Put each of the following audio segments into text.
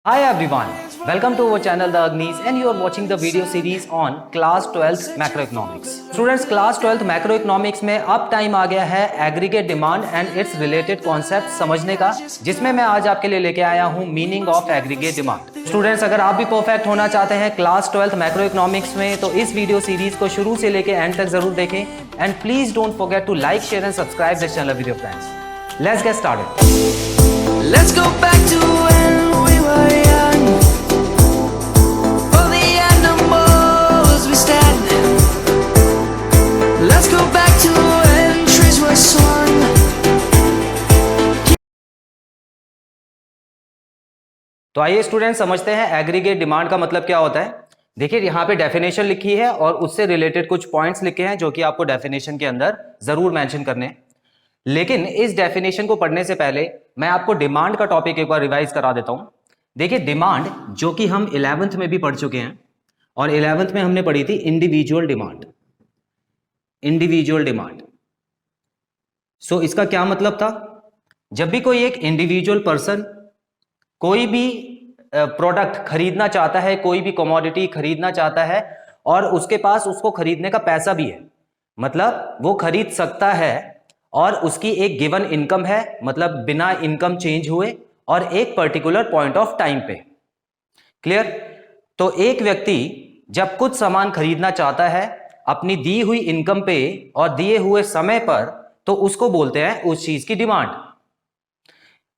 Hi everyone, welcome to our channel The Agnis and you are watching the video series on class 12th macroeconomics. Students, class 12th macroeconomics में अब time आ गया है aggregate demand and it's related concept समझने का, जिसमें मैं आज आपके लिए लेके आया हूं meaning of aggregate demand. Students, अगर आप भी परफेक्ट होना चाहते हैं क्लास 12th मैक्रोइकोनॉमिक्स में तो इस वीडियो सीरीज को शुरू से लेके एंड तक जरूर देखें and please don't forget to like, share and subscribe this channel with your friends. Let's get started. Let's go back to when we were young. For the animals we stand. Let's go back to when trees were swung. तो आइए student समझते हैं aggregate demand का मतलब क्या होता है। देखिए यहाँ पे डेफिनेशन लिखी है और उससे रिलेटेड कुछ पॉइंट्स लिखे हैं जो कि आपको डेफिनेशन के अंदर जरूर मेंशन करने हैं। लेकिन इस डेफिनेशन को पढ़ने से पहले मैं आपको डिमांड का टॉपिक एक बार रिवाइज करा देता हूं। देखिए डिमांड जो कि हम 11th में भी पढ़ चुके हैं और 11th में हमने पढ़ी थी individual demand. Individual demand so इसका क्या मतलब था, जब भी कोई एक इंडिविजुअल पर्सन कोई भी प्रोडक्ट खरीदना चाहता है, कोई भी कमोडिटी खरीदना चाहता है और उसके पास उसको खरीदने का पैसा भी है, मतलब वो खरीद सकता है और उसकी एक गिवन इनकम है, मतलब बिना इनकम चेंज हुए और एक पर्टिकुलर पॉइंट ऑफ टाइम पे। क्लियर? तो एक व्यक्ति जब कुछ सामान खरीदना चाहता है अपनी दी हुई इनकम पे और दिए हुए समय पर, तो उसको बोलते हैं उस चीज की डिमांड।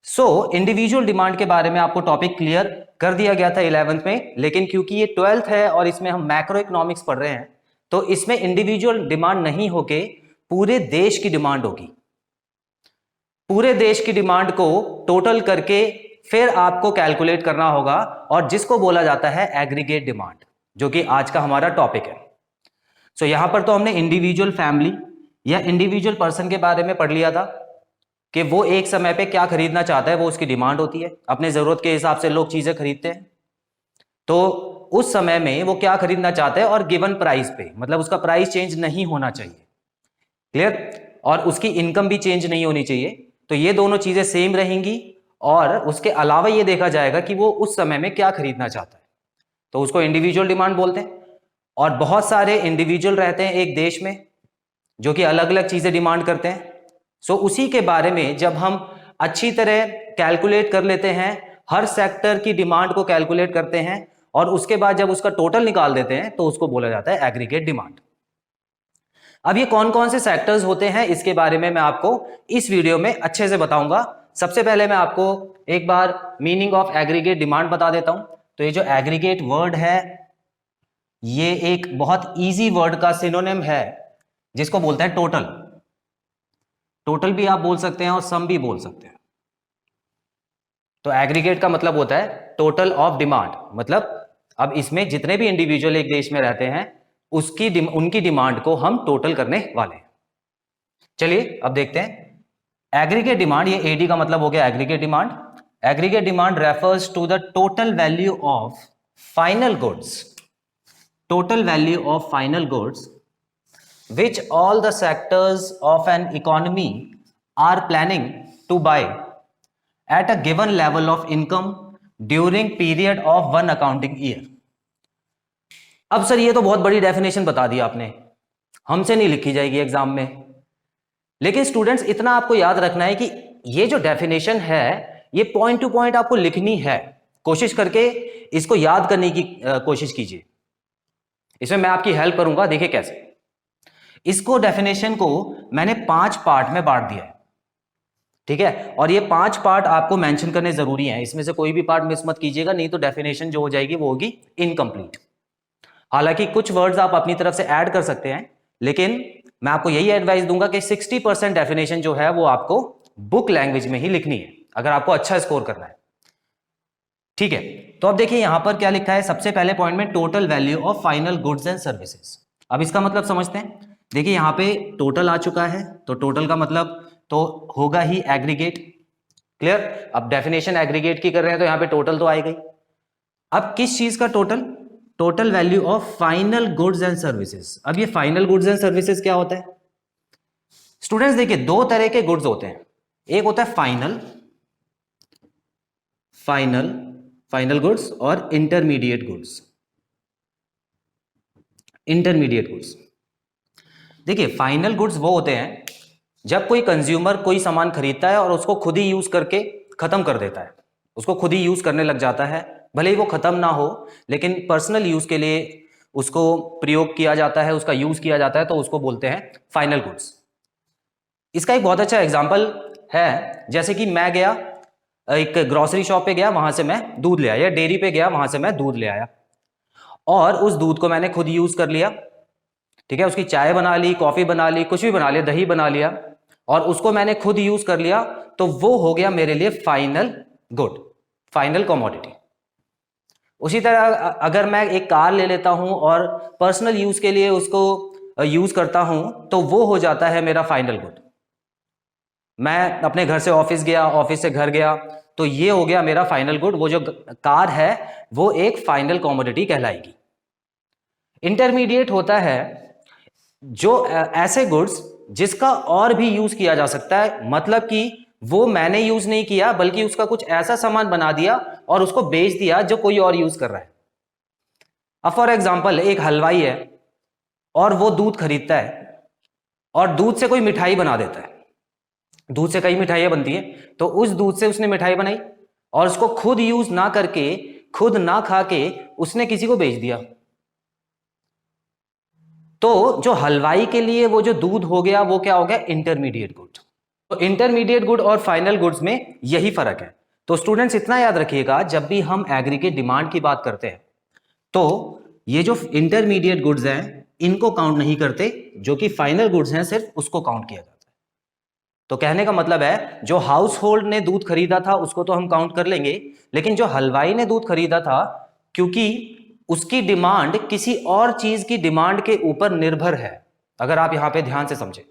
सो इंडिविजुअल डिमांड के बारे में आपको टॉपिक क्लियर कर दिया गया था 11th में, लेकिन क्योंकि ये 12th है और इसमें हम मैक्रो इकोनॉमिक्स पढ़ रहे हैं तो इसमें इंडिविजुअल डिमांड नहीं होके पूरे देश की डिमांड होगी। पूरे देश की डिमांड को टोटल करके फिर आपको कैलकुलेट करना होगा और जिसको बोला जाता है एग्रीगेट डिमांड, जो कि आज का हमारा टॉपिक है। सो यहां पर तो हमने इंडिविजुअल फैमिली या इंडिविजुअल पर्सन के बारे में पढ़ लिया था कि वो एक समय पे क्या खरीदना चाहता है, वो उसकी डिमांड होती है। अपने जरूरत के हिसाब से लोग चीजें खरीदते हैं, तो उस समय में वो क्या खरीदना चाहते हैं और गिवन प्राइस पे, मतलब उसका प्राइस चेंज नहीं होना चाहिए। क्लियर? और उसकी इनकम भी चेंज नहीं होनी चाहिए। तो ये दोनों चीजें सेम रहेंगी और उसके अलावा ये देखा जाएगा कि वो उस समय में क्या खरीदना चाहता है, तो उसको इंडिविजुअल डिमांड बोलते हैं। और बहुत सारे इंडिविजुअल रहते हैं एक देश में जो कि अलग अलग चीजें डिमांड करते हैं। सो उसी के बारे में जब हम अच्छी तरह कैलकुलेट कर लेते हैं, हर सेक्टर की डिमांड को कैलकुलेट करते हैं और उसके बाद जब उसका टोटल निकाल देते हैं तो उसको बोला जाता है एग्रीगेट डिमांड। अब ये कौन कौन से सेक्टर्स होते हैं इसके बारे में मैं आपको इस वीडियो में अच्छे से बताऊंगा। सबसे पहले मैं आपको एक बार मीनिंग ऑफ एग्रीगेट डिमांड बता देता हूं। तो ये जो एग्रीगेट वर्ड है ये एक बहुत इजी वर्ड का सिनोनिम है जिसको बोलते हैं टोटल। टोटल भी आप बोल सकते हैं और सम भी बोल सकते हैं। तो एग्रीगेट का मतलब होता है टोटल ऑफ डिमांड, मतलब अब इसमें जितने भी इंडिविजुअल एक देश में रहते हैं उनकी डिमांड को हम टोटल करने वाले हैं। चलिए अब देखते हैं एग्रीगेट डिमांड। ये एडी का मतलब हो गया aggregate demand. Aggregate demand refers to the total value of final goods, total value of final goods which all the sectors of an economy are planning to buy at a given level of income during period of one accounting year। अब sir ये तो बहुत बड़ी definition बता दी आपने, हमसे नहीं लिखी जाएगी एग्जाम में। लेकिन स्टूडेंट्स इतना आपको याद रखना है कि ये जो डेफिनेशन है ये पॉइंट टू पॉइंट आपको लिखनी है। कोशिश करके इसको याद करने की कोशिश कीजिए। इसमें मैं आपकी हेल्प करूंगा। देखिए कैसे, इसको डेफिनेशन को मैंने 5 पार्ट में बांट दिया है, ठीक है, और ये 5 पार्ट आपको मेंशन करने जरूरी हैं। इसमें से कोई भी पार्ट मिस मत कीजिएगा, नहीं तो डेफिनेशन जो हो जाएगी वो होगी इनकम्प्लीट। हालांकि कुछ वर्ड्स आप अपनी तरफ से ऐड कर सकते हैं, लेकिन मैं आपको यही एडवाइस दूंगा कि 60% डेफिनेशन जो है वो आपको बुक लैंग्वेज में ही लिखनी है अगर आपको अच्छा स्कोर करना है। ठीक है, तो अब देखिए यहां पर क्या लिखा है। सबसे पहले पॉइंट में total value of final goods and services. अब इसका मतलब समझते हैं। देखिए यहां पे टोटल आ चुका है, तो टोटल का मतलब तो होगा ही एग्रीगेट। क्लियर? अब डेफिनेशन एग्रीगेट की कर रहे हैं तो यहां पे टोटल तो आएगा ही। अब किस चीज का total? Total value of final goods and services. अब ये फाइनल गुड्स एंड सर्विसेज क्या होता है स्टूडेंट्स? देखिए दो तरह के गुड्स होते हैं, एक होता है फाइनल फाइनल गुड्स और इंटरमीडिएट गुड्स। इंटरमीडिएट गुड्स, देखिए फाइनल गुड्स वो होते हैं जब कोई कंज्यूमर कोई सामान खरीदता है और उसको खुद ही यूज करके खत्म कर देता है, उसको खुद ही यूज करने लग जाता है, भले ही वो खत्म ना हो लेकिन पर्सनल यूज के लिए उसको प्रयोग किया जाता है, उसका यूज किया जाता है, तो उसको बोलते हैं फाइनल गुड्स। इसका एक बहुत अच्छा एग्जांपल है, जैसे कि मैं गया एक ग्रोसरी शॉप पे गया, वहां से मैं दूध ले आया, डेयरी पे गया, वहां से मैं दूध ले आया और उस दूध को मैंने खुद यूज कर लिया, ठीक है, उसकी चाय बना ली, कॉफी बना ली, कुछ भी बना लिया, दही बना लिया और उसको मैंने खुद यूज कर लिया, तो वो हो गया मेरे लिए फाइनल गुड, फाइनल कमोडिटी। उसी तरह अगर मैं एक कार ले लेता हूं और पर्सनल यूज के लिए उसको यूज करता हूं तो वो हो जाता है मेरा फाइनल गुड। मैं अपने घर से ऑफिस गया, ऑफिस से घर गया, तो ये हो गया मेरा फाइनल गुड, वो जो कार है वो एक फाइनल कमोडिटी कहलाएगी। इंटरमीडिएट होता है जो ऐसे गुड्स जिसका और भी यूज किया जा सकता है, मतलब कि वो मैंने यूज नहीं किया बल्कि उसका कुछ ऐसा सामान बना दिया और उसको बेच दिया जो कोई और यूज कर रहा है। अब फॉर एग्जांपल एक हलवाई है और वो दूध खरीदता है और दूध से कोई मिठाई बना देता है, दूध से कई मिठाइयां बनती है, तो उस दूध से उसने मिठाई बनाई और उसको खुद यूज ना करके, खुद ना खा के उसने किसी को बेच दिया। तो जो हलवाई के लिए वो जो दूध हो गया वो क्या हो गया, इंटरमीडिएट गुड। तो इंटरमीडिएट गुड और फाइनल गुड्स में यही फर्क है। तो स्टूडेंट्स इतना याद रखिएगा, जब भी हम एग्रीगेट डिमांड की बात करते हैं तो ये जो इंटरमीडिएट गुड्स हैं इनको काउंट नहीं करते, जो कि फाइनल गुड्स हैं सिर्फ उसको काउंट किया जाता है। तो कहने का मतलब है जो हाउस होल्ड ने दूध खरीदा था उसको तो हम काउंट कर लेंगे, लेकिन जो हलवाई ने दूध खरीदा था क्योंकि उसकी डिमांड किसी और चीज की डिमांड के ऊपर निर्भर है। अगर आप यहां पे ध्यान से समझें,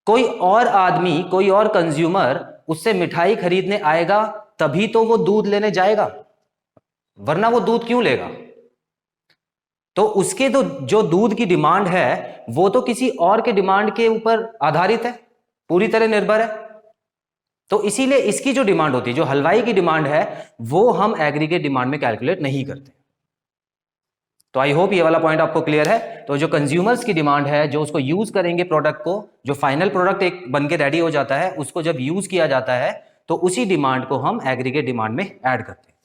कोई और आदमी, कोई और कंज्यूमर उससे मिठाई खरीदने आएगा तभी तो वो दूध लेने जाएगा, वरना वो दूध क्यों लेगा। तो उसके तो जो दूध की डिमांड है वो तो किसी और के डिमांड के ऊपर आधारित है, पूरी तरह निर्भर है। तो इसीलिए इसकी जो डिमांड होती है, जो हलवाई की डिमांड है, वो हम एग्रीगेट डिमांड में कैलकुलेट नहीं करते। तो आई होप ये वाला पॉइंट आपको क्लियर है। तो जो कंज्यूमर्स की डिमांड है, जो उसको यूज करेंगे प्रोडक्ट को, जो फाइनल प्रोडक्ट एक बन के रेडी हो जाता है, उसको जब यूज किया जाता है तो उसी डिमांड को हम एग्रीगेट डिमांड में ऐड करते हैं।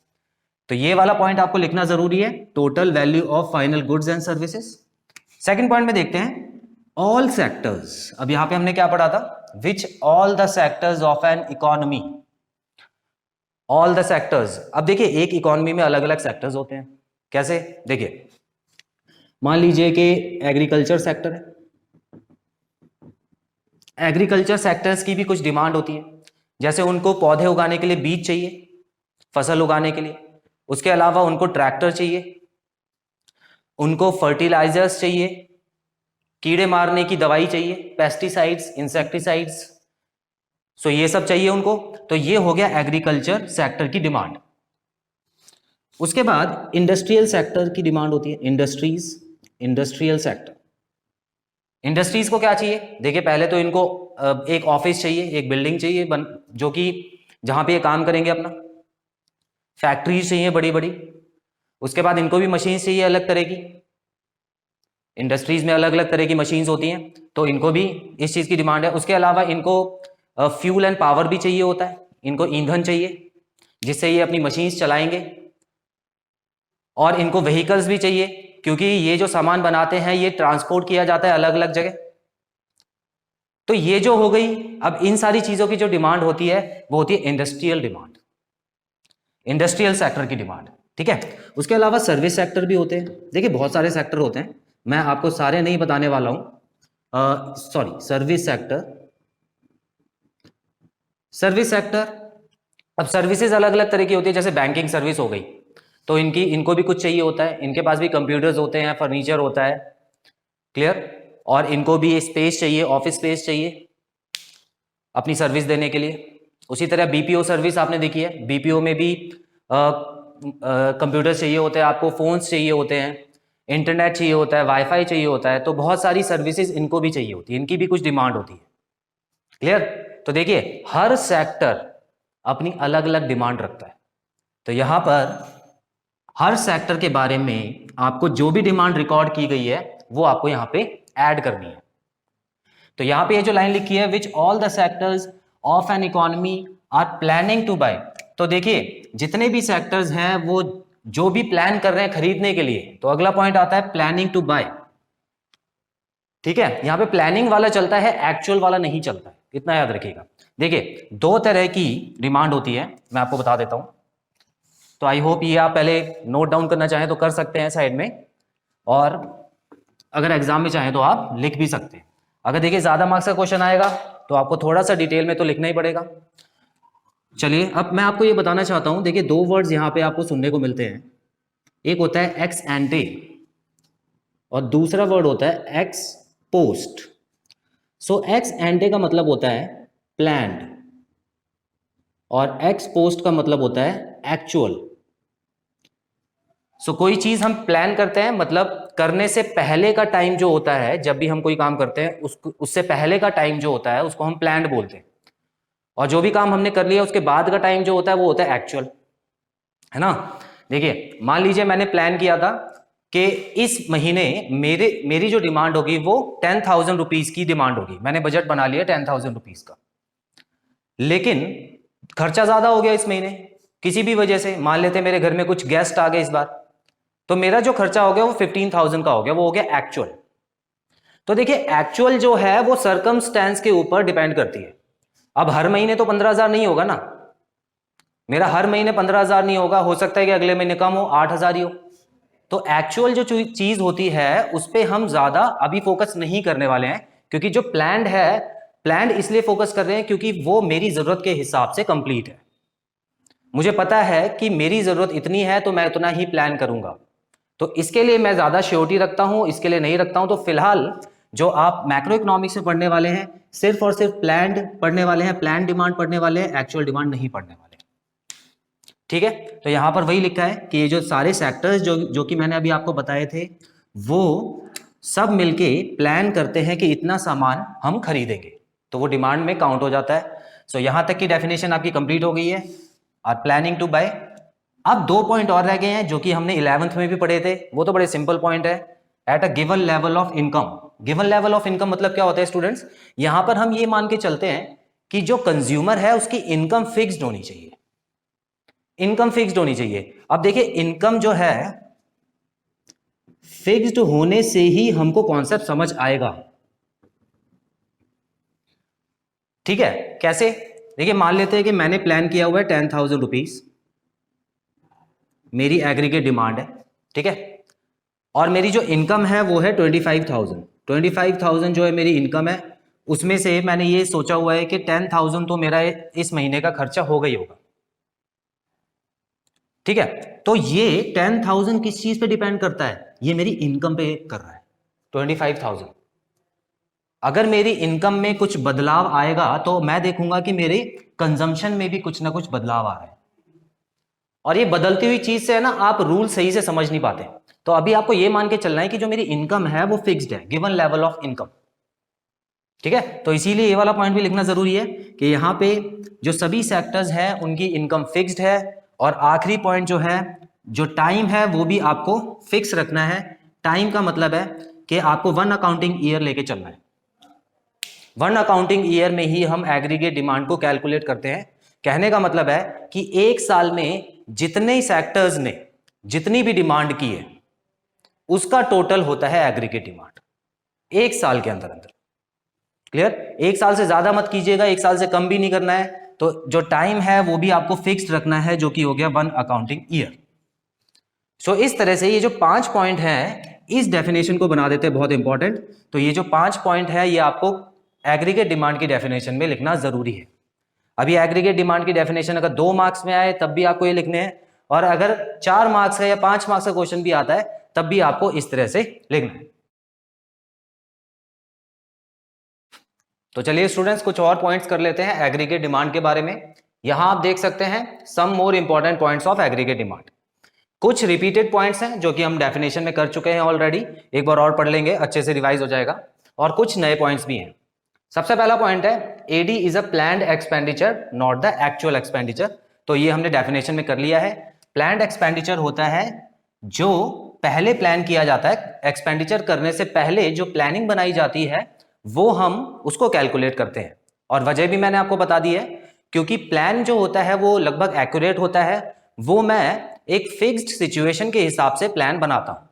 तो ये वाला पॉइंट आपको लिखना जरूरी है, total value of final goods and services. Second point में देखते हैं ऑल सेक्टर्स। अब यहां पे हमने क्या पढ़ा था, विच all the sectors of an economy, all the sectors. अब देखिए एक इकोनॉमी में अलग अलग सेक्टर्स होते हैं। कैसे, देखिए मान लीजिए कि एग्रीकल्चर सेक्टर है, एग्रीकल्चर सेक्टर्स की भी कुछ डिमांड होती है, जैसे उनको पौधे उगाने के लिए बीज चाहिए, फसल उगाने के लिए, उसके अलावा उनको ट्रैक्टर चाहिए, उनको फर्टिलाइजर्स चाहिए, कीड़े मारने की दवाई चाहिए, पेस्टिसाइड्स, इंसेक्टिसाइड्स, सो ये सब चाहिए उनको। तो ये हो गया एग्रीकल्चर सेक्टर की डिमांड। उसके बाद इंडस्ट्रियल सेक्टर की डिमांड होती है, इंडस्ट्रीज, इंडस्ट्रियल सेक्टर। इंडस्ट्रीज को क्या चाहिए, देखिए पहले तो इनको एक ऑफिस चाहिए, एक बिल्डिंग चाहिए जो कि जहां पे ये काम करेंगे अपना, फैक्ट्रीज चाहिए बड़ी बड़ी, उसके बाद इनको भी मशीन्स चाहिए अलग तरह की, इंडस्ट्रीज में अलग अलग तरह की मशीन्स होती हैं, तो इनको भी इस चीज की डिमांड है। उसके अलावा इनको फ्यूल एंड पावर भी चाहिए होता है, इनको ईंधन चाहिए जिससे ये अपनी मशीन्स चलाएंगे, और इनको व्हीकल्स भी चाहिए क्योंकि ये जो सामान बनाते हैं ये ट्रांसपोर्ट किया जाता है अलग अलग जगह। तो ये जो हो गई, अब इन सारी चीजों की जो डिमांड होती है वो होती है इंडस्ट्रियल डिमांड, इंडस्ट्रियल सेक्टर की डिमांड, ठीक है। उसके अलावा सर्विस सेक्टर भी होते हैं। देखिए बहुत सारे सेक्टर होते हैं, मैं आपको सारे नहीं बताने वाला हूं। सर्विस सेक्टर, सर्विस सेक्टर, अब सर्विसेज अलग अलग तरह की होती है, जैसे बैंकिंग सर्विस हो गई, तो इनको भी कुछ चाहिए होता है, इनके पास भी कंप्यूटर्स होते हैं, फर्नीचर होता है, क्लियर, और इनको भी स्पेस चाहिए, ऑफिस स्पेस चाहिए अपनी सर्विस देने के लिए। उसी तरह बीपीओ सर्विस आपने देखी है, बीपीओ में भी कंप्यूटर चाहिए होते हैं आपको, फोन्स चाहिए होते हैं, इंटरनेट चाहिए होता है, वाईफाई चाहिए होता है, तो बहुत सारी सर्विसेज इनको भी चाहिए होती है, इनकी भी कुछ डिमांड होती है, क्लियर। तो देखिए हर सेक्टर अपनी अलग अलग डिमांड रखता है, तो यहां पर हर सेक्टर के बारे में आपको जो भी डिमांड रिकॉर्ड की गई है वो आपको यहां पे ऐड करनी है। तो यहां पे ये जो लाइन लिखी है which all the sectors of an economy are planning to buy, तो देखिए जितने भी सेक्टर्स हैं वो जो भी प्लान कर रहे हैं खरीदने के लिए, तो अगला पॉइंट आता है प्लानिंग टू बाय। ठीक है, यहां पे प्लानिंग वाला चलता है, एक्चुअल वाला नहीं चलता है, इतना याद रखिएगा। देखिए दो तरह की डिमांड होती है, मैं आपको बता देता हूं। तो आई होप ये आप पहले नोट डाउन करना चाहें तो कर सकते हैं साइड में, और अगर एग्जाम में चाहें तो आप लिख भी सकते हैं। अगर देखिए ज्यादा मार्क्स का क्वेश्चन आएगा तो आपको थोड़ा सा डिटेल में तो लिखना ही पड़ेगा। चलिए अब मैं आपको ये बताना चाहता हूं, देखिए दो वर्ड्स यहां पे आपको सुनने को मिलते हैं, एक होता है एक्स एंटे और दूसरा वर्ड होता है एक्स पोस्ट। सो एक्स एंटे का मतलब होता है प्लान्ड और एक्स पोस्ट का मतलब होता है एक्चुअल। सो कोई चीज हम प्लान करते हैं, मतलब करने से पहले का टाइम जो होता है, जब भी हम कोई काम करते हैं उससे पहले का टाइम जो होता है उसको हम प्लान्ड बोलते हैं, और जो भी काम हमने कर लिया उसके बाद का टाइम जो होता है वो होता है एक्चुअल, है ना। देखिए मान लीजिए मैंने प्लान किया था कि इस महीने मेरी जो डिमांड होगी वो 10,000 रुपीज की डिमांड होगी, मैंने बजट बना लिया 10,000 रुपीज का, लेकिन खर्चा ज्यादा हो गया इस महीने किसी भी वजह से, मान लेते मेरे घर में कुछ गेस्ट आ गए इस बार, तो मेरा जो खर्चा हो गया वो 15,000 का हो गया, वो हो गया एक्चुअल। तो देखिए एक्चुअल जो है वो सर्कमस्टेंस के ऊपर डिपेंड करती है। अब हर महीने तो 15,000 नहीं होगा ना, मेरा हर महीने 15,000 नहीं होगा, हो सकता है कि अगले महीने कम हो 8,000 ही हो। तो एक्चुअल जो चीज होती है उस पर हम ज्यादा अभी फोकस नहीं करने वाले हैं, क्योंकि जो प्लान्ड है, प्लान्ड इसलिए फोकस कर रहे हैं क्योंकि वो मेरी जरूरत के हिसाब से कंप्लीट है। मुझे पता है कि मेरी जरूरत इतनी है तो मैं उतना ही प्लान करूंगा, तो इसके लिए मैं ज्यादा श्योरिटी रखता हूं, इसके लिए नहीं रखता हूं। तो फिलहाल जो आप मैक्रो इकोनॉमिक्स में पढ़ने वाले हैं सिर्फ और सिर्फ प्लान्ड पढ़ने वाले हैं, प्लान डिमांड पढ़ने वाले हैं, एक्चुअल डिमांड नहीं पढ़ने वाले। ठीक है, तो यहां पर वही लिखा है कि ये जो सारे सेक्टर्स जो कि मैंने अभी आपको बताए थे वो सब मिलके प्लान करते हैं कि इतना सामान हम खरीदेंगे, तो वो डिमांड में काउंट हो जाता है। सो यहां तक की डेफिनेशन आपकी कंप्लीट हो गई है, आर प्लानिंग टू बाय। अब दो पॉइंट और रह गए हैं जो कि हमने 11th में भी पढ़े थे, वो तो बड़े सिंपल पॉइंट है। At a given level of income, given level of income मतलब क्या होता है स्टूडेंट्स, यहां पर हम ये मान के चलते हैं कि जो कंज्यूमर है उसकी इनकम फिक्स्ड होनी चाहिए, इनकम फिक्स्ड होनी चाहिए। अब देखिए इनकम जो है फिक्स्ड होने से ही हमको कॉन्सेप्ट समझ आएगा। ठीक है, कैसे? देखिए मान लेते हैं कि मैंने प्लान किया हुआ है 10,000 रुपीज मेरी एग्रीगेट डिमांड है, ठीक है, और मेरी जो इनकम है वो है 25,000। 25,000 जो है मेरी इनकम है, उसमें से मैंने ये सोचा हुआ है कि 10,000 तो मेरा इस महीने का खर्चा हो गई होगा। ठीक है, तो ये 10,000 किस चीज पे डिपेंड करता है, ये मेरी इनकम पे कर रहा है 25,000। अगर मेरी इनकम में कुछ बदलाव आएगा तो मैं देखूंगा कि मेरे कंजम्पशन में भी कुछ ना कुछ बदलाव आ रहा है, और ये बदलती हुई चीज से है ना आप रूल सही से समझ नहीं पाते। तो अभी आपको ये मान के चलना है कि जो मेरी इनकम है वो फिक्स्ड है, गिवन लेवल ऑफ इनकम। ठीक है, तो इसीलिए ये वाला पॉइंट भी लिखना जरूरी है कि यहाँ पे जो सभी सेक्टर्स हैं उनकी इनकम फिक्स्ड है, और आखिरी पॉइंट जो है, जो टाइम है वो भी आपको फिक्स रखना है। टाइम का मतलब है कि आपको 1 अकाउंटिंग ईयर लेके चलना है। 1 अकाउंटिंग ईयर में ही हम एग्रीगेट डिमांड को कैलकुलेट करते हैं। कहने का मतलब है कि एक साल में जितने सेक्टर्स ने जितनी भी डिमांड की है उसका टोटल होता है एग्रीगेट डिमांड, एक साल के अंदर अंदर। क्लियर? एक साल से ज्यादा मत कीजिएगा, एक साल से कम भी नहीं करना है। तो जो टाइम है वो भी आपको फिक्स्ड रखना है, जो कि हो गया 1 अकाउंटिंग ईयर। सो इस तरह से ये जो 5 पॉइंट हैं इस डेफिनेशन को बना देते हैं बहुत इंपॉर्टेंट। तो ये जो 5 पॉइंट है ये आपको एग्रीगेट डिमांड की डेफिनेशन में लिखना जरूरी है। अभी एग्रीगेट डिमांड की डेफिनेशन अगर 2 मार्क्स में आए तब भी आपको ये लिखने हैं, और अगर 4 मार्क्स का या 5 मार्क्स का क्वेश्चन भी आता है तब भी आपको इस तरह से लिखना है। तो चलिए स्टूडेंट्स कुछ और पॉइंट्स कर लेते हैं एग्रीगेट डिमांड के बारे में। यहां आप देख सकते हैं some more important points of aggregate demand. कुछ रिपीटेड पॉइंट्स हैं जो कि हम डेफिनेशन में कर चुके हैं ऑलरेडी, एक बार और पढ़ लेंगे, अच्छे से रिवाइज हो जाएगा, और कुछ नए पॉइंट्स भी हैं। सबसे पहला पॉइंट है AD is a planned expenditure not the actual expenditure. तो ये हमने डेफिनेशन में कर लिया है। प्लान्ड एक्सपेंडिचर होता है जो पहले प्लान किया जाता है, एक्सपेंडिचर करने से पहले जो प्लानिंग बनाई जाती है वो हम उसको कैलकुलेट करते हैं। और वजह भी मैंने आपको बता दी है, क्योंकि प्लान जो होता है वो लगभग एक्यूरेट होता है, वो मैं एक फिक्स्ड सिचुएशन के हिसाब से प्लान बनाता हूं।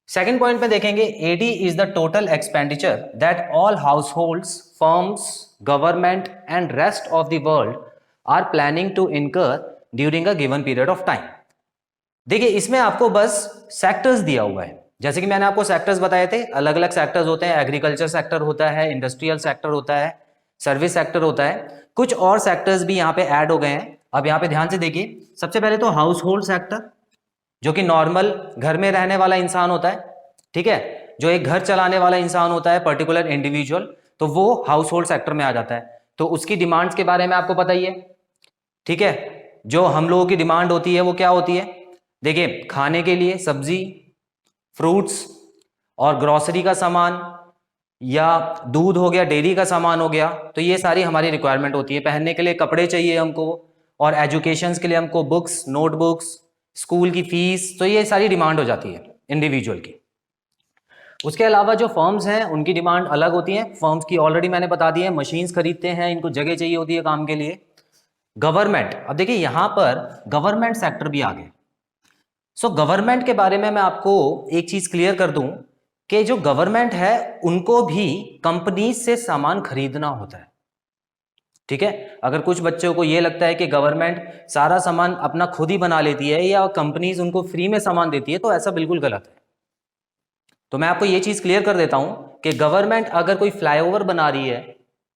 सेकंड पॉइंट में देखेंगे, AD is the total expenditure that all households, firms, government and rest of the world are planning to incur during a given period of time. देखिए इसमें आपको बस सेक्टर्स दिया हुआ है, जैसे कि मैंने आपको सेक्टर्स बताए थे, अलग अलग सेक्टर्स होते हैं, एग्रीकल्चर सेक्टर होता है, इंडस्ट्रियल सेक्टर होता है, सर्विस सेक्टर होता है, कुछ और सेक्टर्स भी यहाँ पे ऐड हो गए हैं। अब यहाँ पे ध्यान से देखिए, सबसे पहले तो हाउस होल्ड सेक्टर, जो कि नॉर्मल घर में रहने वाला इंसान होता है, ठीक है, जो एक घर चलाने वाला इंसान होता है, पर्टिकुलर इंडिविजुअल, तो वो हाउस होल्ड सेक्टर में आ जाता है। तो उसकी डिमांड्स के बारे में आपको पता ही है, ठीक है। जो हम लोगों की डिमांड होती है वो क्या होती है, देखिए खाने के लिए सब्जी, फ्रूट्स और ग्रोसरी का सामान, या दूध हो गया, डेयरी का सामान हो गया, तो ये सारी हमारी रिक्वायरमेंट होती है। पहनने के लिए कपड़े चाहिए हमको, और एजुकेशन के लिए हमको बुक्स, नोटबुक्स, स्कूल की फीस, तो ये सारी डिमांड हो जाती है इंडिविजुअल की। उसके अलावा जो फर्म्स हैं उनकी डिमांड अलग होती है। फर्म्स की ऑलरेडी मैंने बता दी है, मशीन्स खरीदते हैं, इनको जगह चाहिए होती है काम के लिए। गवर्नमेंट, अब देखिए यहां पर गवर्नमेंट सेक्टर भी आ गए। सो गवर्नमेंट के बारे में मैं आपको एक चीज क्लियर कर दूं कि जो गवर्नमेंट है उनको भी कंपनीज से सामान खरीदना होता है, ठीक है। अगर कुछ बच्चों को ये लगता है कि गवर्नमेंट सारा सामान अपना खुद ही बना लेती है या कंपनीज उनको फ्री में सामान देती है, तो ऐसा बिल्कुल गलत है। तो मैं आपको ये चीज क्लियर कर देता हूं कि गवर्नमेंट अगर कोई फ्लाईओवर बना रही है,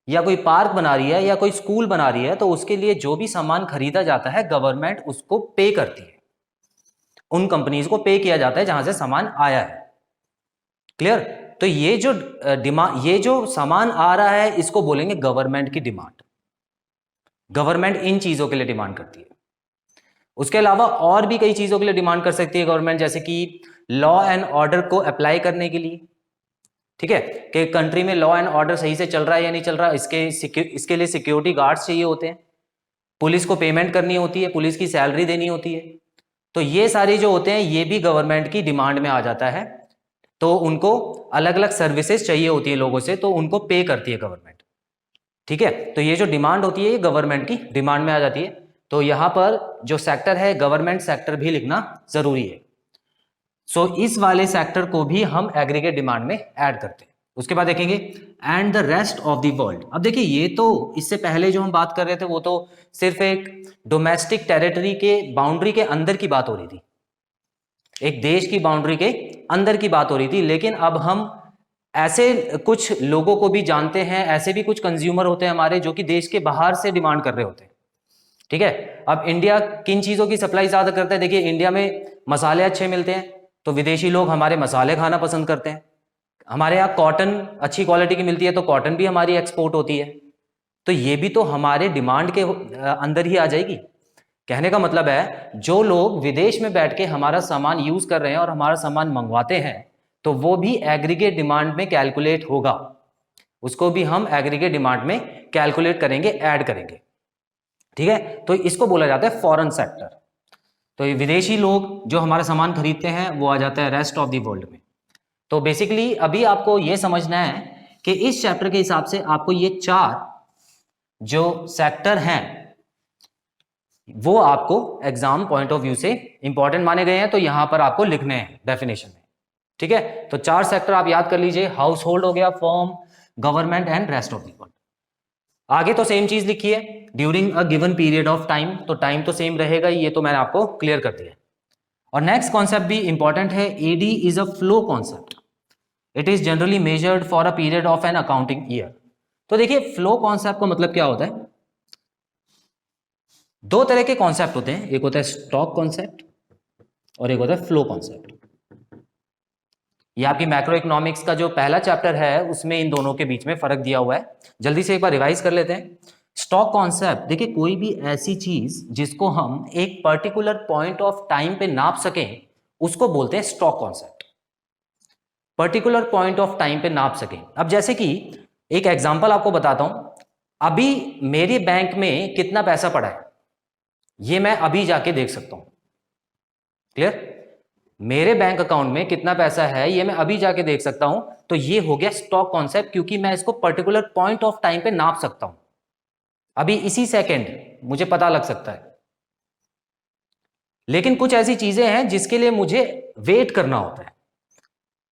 या कोई पार्क बना रही है, या कोई स्कूल बना रही है, तो उसके लिए जो भी सामान खरीदा जाता है गवर्नमेंट उसको पे करती है, उन कंपनीज को पे किया जाता है जहां से सामान आया है। क्लियर? तो ये जो डिमांड, ये जो सामान आ रहा है इसको बोलेंगे गवर्नमेंट की डिमांड। गवर्नमेंट इन चीजों के लिए डिमांड करती है। उसके अलावा और भी कई चीजों के लिए डिमांड कर सकती है गवर्नमेंट, जैसे कि लॉ एंड ऑर्डर को अप्लाई करने के लिए, ठीक है, कि कंट्री में लॉ एंड ऑर्डर सही से चल रहा है या नहीं चल रहा, इसके लिए सिक्योरिटी गार्ड्स चाहिए होते हैं, पुलिस को पेमेंट करनी होती है, पुलिस की सैलरी देनी होती है। तो ये सारे जो होते हैं ये भी गवर्नमेंट की डिमांड में आ जाता है। तो उनको अलग अलग सर्विसेज चाहिए होती है लोगों से, तो उनको पे करती है गवर्नमेंट, ठीक है। तो ये जो डिमांड होती है ये गवर्नमेंट की डिमांड में आ जाती है। तो यहां पर जो सेक्टर है गवर्नमेंट सेक्टर भी लिखना जरूरी है। सो इस वाले सेक्टर को भी हम एग्रीगेट डिमांड में ऐड करते हैं। उसके बाद देखेंगे and the rest of the world. अब देखिए ये तो इससे पहले जो हम बात कर रहे थे वो तो सिर्फ एक डोमेस्टिक टेरिटरी के बाउंड्री के अंदर की बात हो रही थी, एक देश की बाउंड्री के अंदर की बात हो रही थी। लेकिन अब हम ऐसे कुछ लोगों को भी जानते हैं, ऐसे भी कुछ कंज्यूमर होते हैं हमारे जो कि देश के बाहर से डिमांड कर रहे होते हैं, ठीक है। अब इंडिया किन चीजों की सप्लाई ज्यादा करता है, देखिए इंडिया में मसाले अच्छे मिलते हैं तो विदेशी लोग हमारे मसाले खाना पसंद करते हैं। हमारे यहाँ कॉटन अच्छी क्वालिटी की मिलती है तो कॉटन भी हमारी एक्सपोर्ट होती है। तो ये भी तो हमारे डिमांड के अंदर ही आ जाएगी। कहने का मतलब है जो लोग विदेश में बैठ के हमारा सामान यूज कर रहे हैं और हमारा सामान मंगवाते हैं, तो वो भी एग्रीगेट डिमांड में कैलकुलेट होगा, उसको भी हम एग्रीगेट डिमांड में कैलकुलेट करेंगे, ऐड करेंगे, ठीक है। तो इसको बोला जाता है फॉरेन सेक्टर। तो ये विदेशी लोग जो हमारा सामान खरीदते हैं वो आ जाता है रेस्ट ऑफ द वर्ल्ड में। तो बेसिकली अभी आपको ये समझना है कि इस चैप्टर के हिसाब से आपको ये 4 जो सेक्टर हैं वो आपको एग्जाम पॉइंट ऑफ व्यू से इंपॉर्टेंट माने गए हैं, तो यहां पर आपको लिखने हैं डेफिनेशन में, ठीक है। तो 4 सेक्टर आप याद कर लीजिए, हाउस होल्ड हो गया, firm, government and rest of the world. आगे तो सेम चीज लिखी है, during a given period of time, तो टाइम तो सेम रहेगा, ये तो मैंने आपको क्लियर कर दिया। और नेक्स्ट कॉन्सेप्ट भी इंपॉर्टेंट है, AD is a flow concept, it is generally measured for a period of an accounting year. तो देखिए फ्लो कॉन्सेप्ट का मतलब क्या होता है, 2 तरह के कॉन्सेप्ट होते हैं, एक होता है स्टॉक कॉन्सेप्ट और एक होता है फ्लो कॉन्सेप्ट। ये आपकी मैक्रो इकोनॉमिक्स का जो पहला चैप्टर है उसमें इन दोनों के बीच में फर्क दिया हुआ है। जल्दी से एक बार रिवाइज कर लेते हैं। स्टॉक कॉन्सेप्ट, देखिए कोई भी ऐसी चीज जिसको हम एक पर्टिकुलर पॉइंट ऑफ टाइम पे नाप सकें उसको बोलते हैं stock concept, particular point of time पे नाप सकें। अब जैसे कि एक एग्जांपल आपको बताता हूं, अभी मेरे बैंक में कितना पैसा पड़ा है, ये मैं अभी जाके देख सकता हूं। क्लियर? मेरे बैंक अकाउंट में कितना पैसा है ये मैं अभी जाके देख सकता हूं। तो ये हो गया स्टॉक कॉन्सेप्ट, क्योंकि मैं इसको पर्टिकुलर पॉइंट ऑफ टाइम पे नाप सकता हूं। अभी इसी सेकंड मुझे पता लग सकता है। लेकिन कुछ ऐसी चीजें हैं जिसके लिए मुझे वेट करना होता है।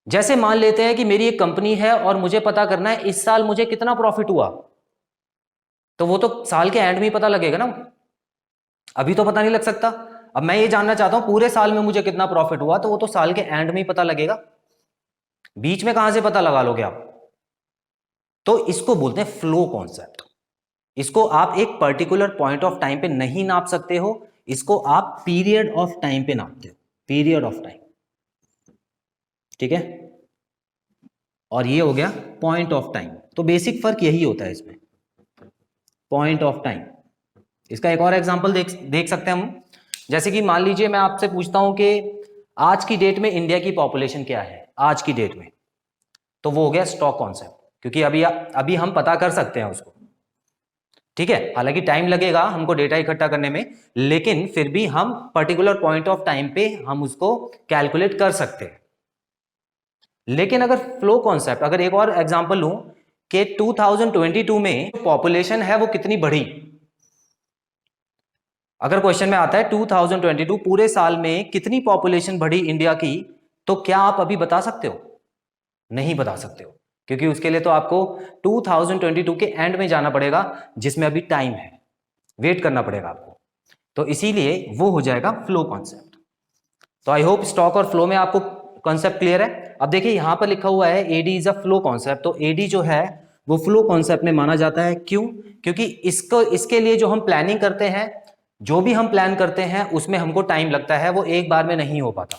जैसे मान लेते हैं कि मेरी एक कंपनी है और मुझे पता करना है इस साल मुझे कितना प्रॉफिट हुआ, तो वो तो साल के एंड में ही पता लगेगा ना, अभी तो पता नहीं लग सकता। अब मैं ये जानना चाहता हूं पूरे साल में मुझे कितना प्रॉफिट हुआ, तो वो तो साल के एंड में ही पता लगेगा, बीच में कहां से पता लगा लोगे आप? तो इसको बोलते हैं फ्लो कॉन्सेप्ट। इसको आप एक पर्टिकुलर पॉइंट ऑफ टाइम पे नहीं नाप सकते हो, इसको आप पीरियड ऑफ टाइम पे नापते हो, पीरियड ऑफ टाइम। ठीक है? और ये हो गया पॉइंट ऑफ टाइम। तो बेसिक फर्क यही होता है इसमें, पॉइंट ऑफ टाइम। इसका एक और एग्जांपल देख सकते हैं हम। जैसे कि मान लीजिए मैं आपसे पूछता हूं कि आज की डेट में इंडिया की पॉपुलेशन क्या है आज की डेट में, तो वो हो गया स्टॉक कॉन्सेप्ट, क्योंकि अभी हम पता कर सकते हैं उसको। ठीक है? हालांकि टाइम लगेगा हमको डेटा इकट्ठा करने में, लेकिन फिर भी हम पर्टिकुलर पॉइंट ऑफ टाइम पे हम उसको कैलकुलेट कर सकते हैं। लेकिन अगर फ्लो कॉन्सेप्ट, अगर एक और एग्जांपल लूं कि 2022 में पॉपुलेशन है वो कितनी बढ़ी, अगर क्वेश्चन में आता है 2022 पूरे साल में कितनी पॉपुलेशन बढ़ी इंडिया की, तो क्या आप अभी बता सकते हो? नहीं बता सकते हो, क्योंकि उसके लिए तो आपको 2022 के एंड में जाना पड़ेगा, जिसमें अभी टाइम है, वेट करना पड़ेगा आपको। तो इसीलिए वो हो जाएगा फ्लो कॉन्सेप्ट। तो आई होप स्टॉक और फ्लो में आपको कॉन्सेप्ट क्लियर है। अब देखिए यहां पर लिखा हुआ है AD is a flow concept, तो एडी जो है वो फ्लो कॉन्सेप्ट में माना जाता है। क्यों? क्योंकि इसके लिए जो हम प्लानिंग करते हैं, जो भी हम प्लान करते हैं उसमें हमको टाइम लगता है, वो एक बार में नहीं हो पाता।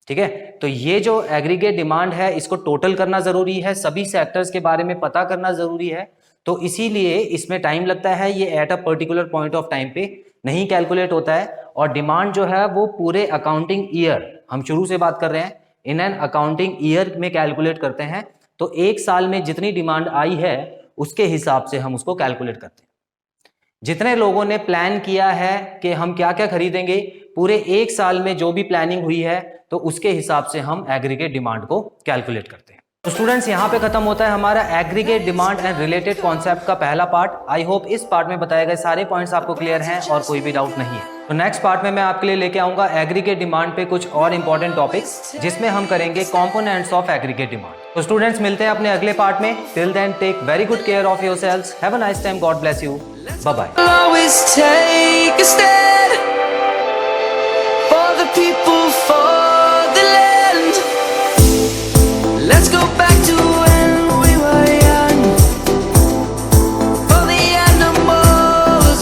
ठीक है? तो ये जो एग्रीगेट डिमांड है इसको टोटल करना जरूरी है, सभी सेक्टर्स के बारे में पता करना जरूरी है, तो इसीलिए इसमें टाइम लगता है। ये at a particular point of time पे नहीं कैलकुलेट होता है। और डिमांड जो है वो पूरे अकाउंटिंग ईयर, हम शुरू से बात कर रहे हैं, इन एन अकाउंटिंग ईयर में कैलकुलेट करते हैं। तो एक साल में जितनी डिमांड आई है उसके हिसाब से हम उसको कैलकुलेट करते हैं। जितने लोगों ने प्लान किया है कि हम क्या क्या खरीदेंगे, पूरे एक साल में जो भी प्लानिंग हुई है, तो उसके हिसाब से हम एग्रीगेट डिमांड को कैलकुलेट करते हैं। तो स्टूडेंट्स यहाँ पे खत्म होता है हमारा aggregate demand and related concept का पहला पार्ट। आई होप इस पार्ट में बताए गए सारे पॉइंट्स आपको क्लियर हैं और कोई भी डाउट नहीं है। तो नेक्स्ट पार्ट में मैं आपके लिए लेके आऊंगा एग्रीगेट डिमांड पे कुछ और इंपॉर्टेंट टॉपिक्स, जिसमें हम करेंगे कंपोनेंट्स ऑफ एग्रीगेट डिमांड। तो स्टूडेंट्स मिलते हैं अपने अगले पार्ट में। Till then take very good care of yourselves. Have a nice time. God bless you. Bye bye. Always take a stand.